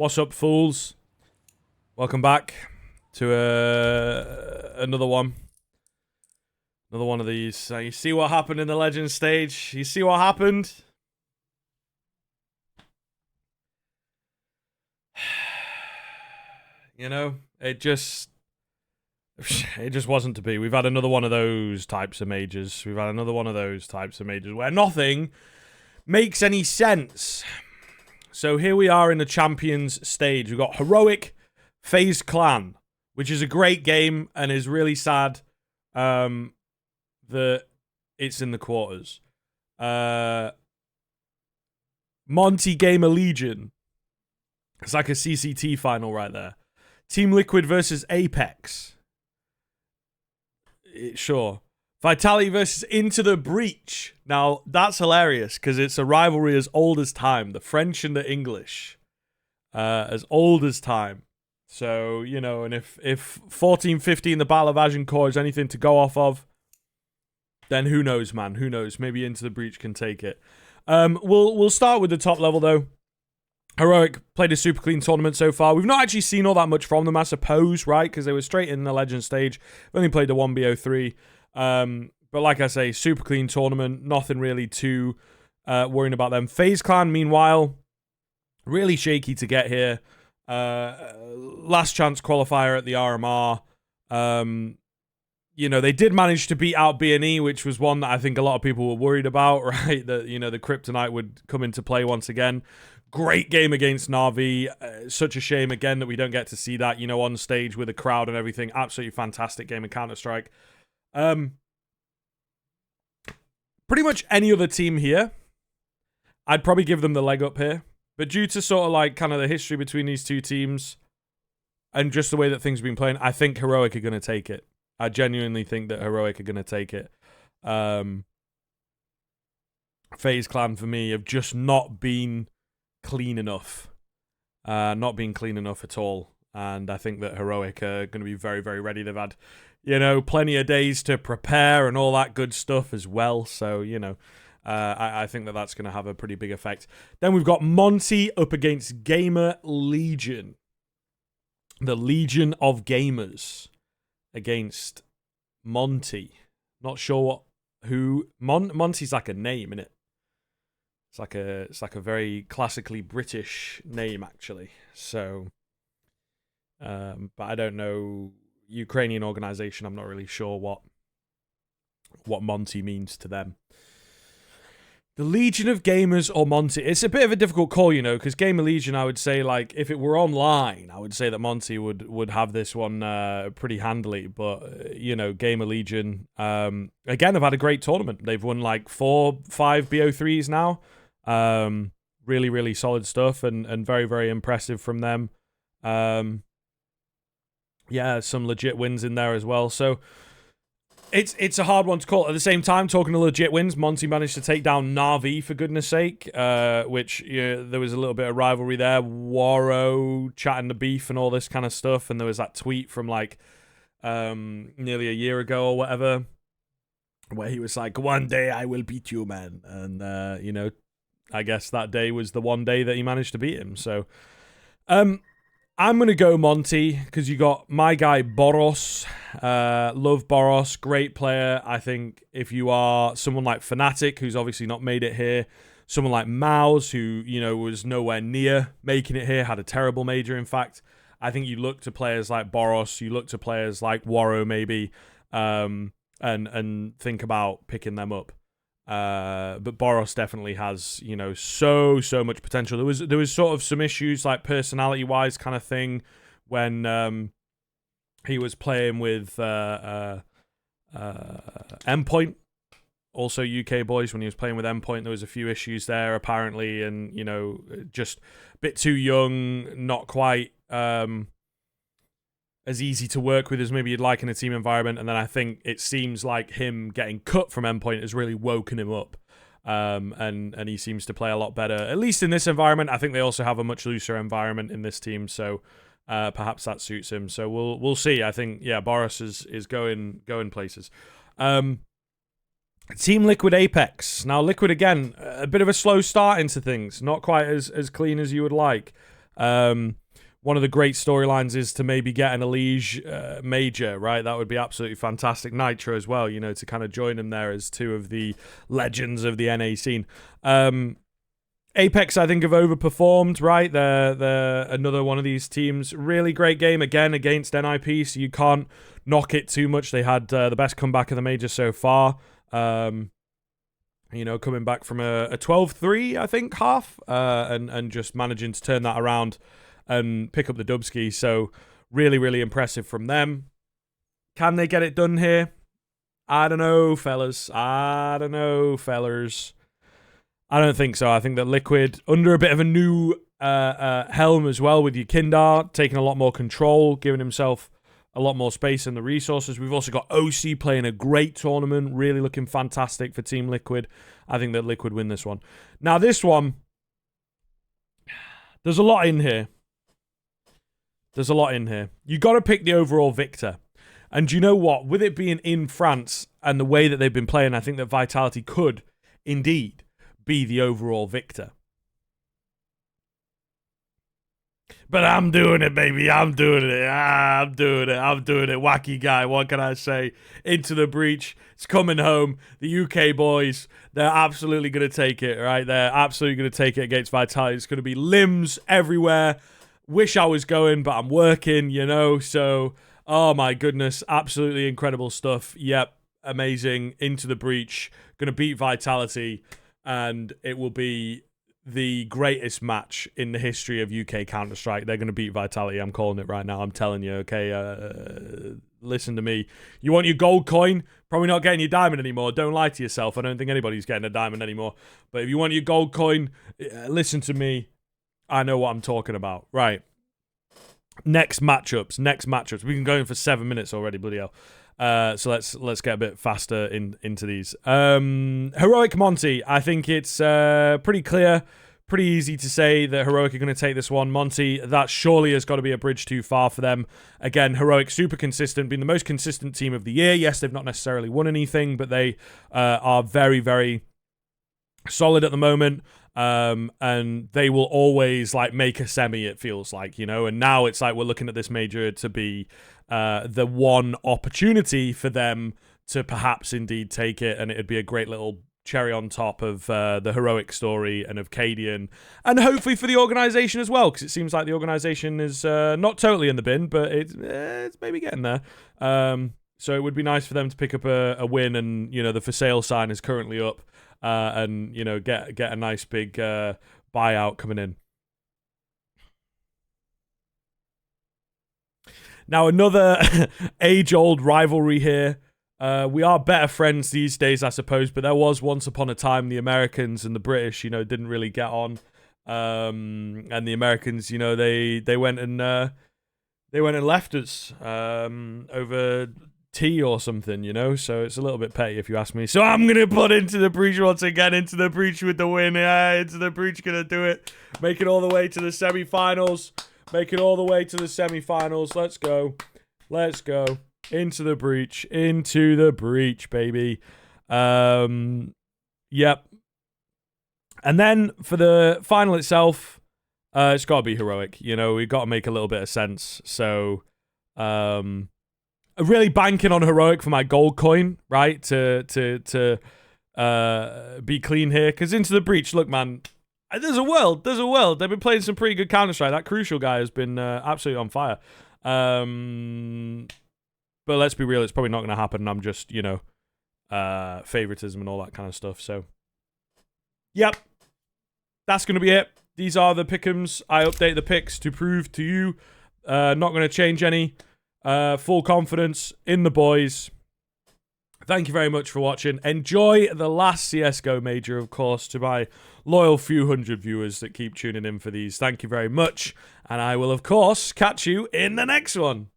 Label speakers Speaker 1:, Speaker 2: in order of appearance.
Speaker 1: What's up, fools? Welcome back to another one. Another one of these. You see what happened in the Legends stage? You see what happened? You know, it just wasn't to be. We've had another one of those types of majors. We've had another one of those types of majors where nothing makes any sense. So here we are in the Champions stage. We've got Heroic FaZe Clan, which is a great game and is really sad that it's in the quarters. Monty Gamer Legion. It's like a CCT final right there. Team Liquid versus Apex. Sure. Vitality versus Into the Breach. Now, that's hilarious because it's a rivalry as old as time. The French and the English. As old as time. So, you know, and if 1450 in the Battle of Agincourt is anything to go off of, then who knows, man? Who knows? Maybe Into the Breach can take it. We'll start with the top level, though. Heroic played a super clean tournament so far. We've not actually seen all that much from them, I suppose, right? Because they were straight in the Legend stage. We've only played the 1BO3. But like I say, super clean tournament. Nothing really too worrying about them. FaZe Clan, meanwhile, really shaky to get here. Last chance qualifier at the RMR. You know, they did manage to beat out BNE, which was one that I think a lot of people were worried about, right? That, you know, the Kryptonite would come into play once again. Great game against Na'Vi. Such a shame, again, that we don't get to see that, you know, on stage with a crowd and everything. Absolutely fantastic game of Counter-Strike. Pretty much any other team here, I'd probably give them the leg up here. But due to sort of like kind of the history between these two teams and just the way that things have been playing, I think Heroic are going to take it. I genuinely think that Heroic are going to take it. FaZe Clan, for me, have just not been clean enough. Not been clean enough at all. And I think that Heroic are going to be very, very ready. They've had, you know, plenty of days to prepare and all that good stuff as well. So, you know, I think that that's going to have a pretty big effect. Then we've got Monty up against Gamer Legion. The Legion of Gamers against Monty. Not sure who... Monty's like a name, innit? It's like a very classically British name, actually. So, but I don't know... Ukrainian organization, I'm not really sure what Monty means to them. The Legion of Gamers or Monty. It's a bit of a difficult call, you know, because Gamer Legion, I would say, like, if it were online, I would say that Monty would have this one pretty handily. But, you know, Gamer Legion, again, have had a great tournament. They've won, like, 4-5 BO3s now. Really, really solid stuff and very, very impressive from them. Yeah, some legit wins in there as well. So it's a hard one to call. At the same time, talking to legit wins, Monty managed to take down Na'Vi, for goodness sake, which there was a little bit of rivalry there. Waro chatting the beef and all this kind of stuff. And there was that tweet from like nearly a year ago or whatever, where he was like, "One day I will beat you, man." And, you know, I guess that day was the one day that he managed to beat him. So, I'm going to go Monty, because you got my guy Boros. Love Boros, great player. I think if you are someone like Fnatic, who's obviously not made it here, someone like Mouse, who, you know, was nowhere near making it here, had a terrible major, in fact, I think you look to players like Boros, you look to players like Waro, maybe, and think about picking them up. But Boros definitely has, you know, so much potential. There was sort of some issues, like personality-wise kind of thing, when he was playing with Endpoint, also UK boys. When he was playing with Endpoint, there was a few issues there, apparently, and, you know, just a bit too young, not quite as easy to work with as maybe you'd like in a team environment. And then I think it seems like him getting cut from Endpoint has really woken him up. And he seems to play a lot better, at least in this environment. I think they also have a much looser environment in this team, so perhaps that suits him. So we'll see. I think, yeah, Boris is going places. Team Liquid Apex. Now, Liquid, again, a bit of a slow start into things. Not quite as clean as you would like. One of the great storylines is to maybe get an Elige major, right? That would be absolutely fantastic. Nitro as well, to kind of join them there as two of the legends of the NA scene. Apex, I think, have overperformed, right? They're another one of these teams. Really great game, again, against NIP, so you can't knock it too much. They had the best comeback of the major so far. Coming back from a 12-3, I think, half, and just managing to turn that around and pick up the dubski. So really, really impressive from them. Can they get it done here? I don't know, fellas. I don't think so. I think that Liquid, under a bit of a new helm as well with Yukindar, taking a lot more control, giving himself a lot more space and the resources. We've also got OC playing a great tournament, really looking fantastic for Team Liquid. I think that Liquid win this one. Now, this one, there's a lot in here. You got to pick the overall victor. And you know what? With it being in France and the way that they've been playing, I think that Vitality could, indeed, be the overall victor. But I'm doing it, baby. I'm doing it. Wacky guy. What can I say? Into the breach. It's coming home. The UK boys, they're absolutely going to take it, right? They're absolutely going to take it against Vitality. It's going to be limbs everywhere. Wish I was going, but I'm working, So, oh my goodness. Absolutely incredible stuff. Yep. Amazing. Into the breach. Going to beat Vitality. And it will be the greatest match in the history of UK Counter-Strike. They're going to beat Vitality. I'm calling it right now. I'm telling you, okay? Listen to me. You want your gold coin? Probably not getting your diamond anymore. Don't lie to yourself. I don't think anybody's getting a diamond anymore. But if you want your gold coin, listen to me. I know what I'm talking about. Right. Next matchups. We've been going for 7 minutes already, bloody hell. So let's get a bit faster into these. Heroic Monty, I think it's pretty clear, pretty easy to say that Heroic are going to take this one. Monty, that surely has got to be a bridge too far for them. Again, Heroic, super consistent, been the most consistent team of the year. Yes, they've not necessarily won anything, but they are very, very solid at the moment. And they will always make a semi, it feels like, and now it's like we're looking at this major to be the one opportunity for them to perhaps indeed take it, and it'd be a great little cherry on top of the Heroic story and of Cadian, and hopefully for the organization as well, because it seems like the organization is not totally in the bin, but it's maybe getting there. So it would be nice for them to pick up a win, and the for sale sign is currently up. And get a nice big buyout coming in. Now another age-old rivalry here. We are better friends these days, I suppose, but there was once upon a time the Americans and the British, didn't really get on. And the Americans, they went and left us over tea or something, so it's a little bit petty if you ask me. So I'm gonna put Into the Breach once again. Into the Breach with the win. Yeah, Into the Breach gonna do it, make it all the way to the semi-finals. Let's go. Into the breach, baby. Yep. And then for the final itself, it's got to be Heroic. We've got to make a little bit of sense. So, really banking on Heroic for my gold coin, right? To be clean here. Because Into the Breach, look, man, there's a world. They've been playing some pretty good Counter-Strike. That Crucial guy has been absolutely on fire. But let's be real, it's probably not going to happen. I'm just, favoritism and all that kind of stuff. So, yep. That's going to be it. These are the pick'ems. I update the picks to prove to you. Not going to change any. Full confidence in the boys. Thank you very much for watching. Enjoy the last CSGO major, of course, to my loyal few hundred viewers that keep tuning in for these. Thank you very much. And I will, of course, catch you in the next one.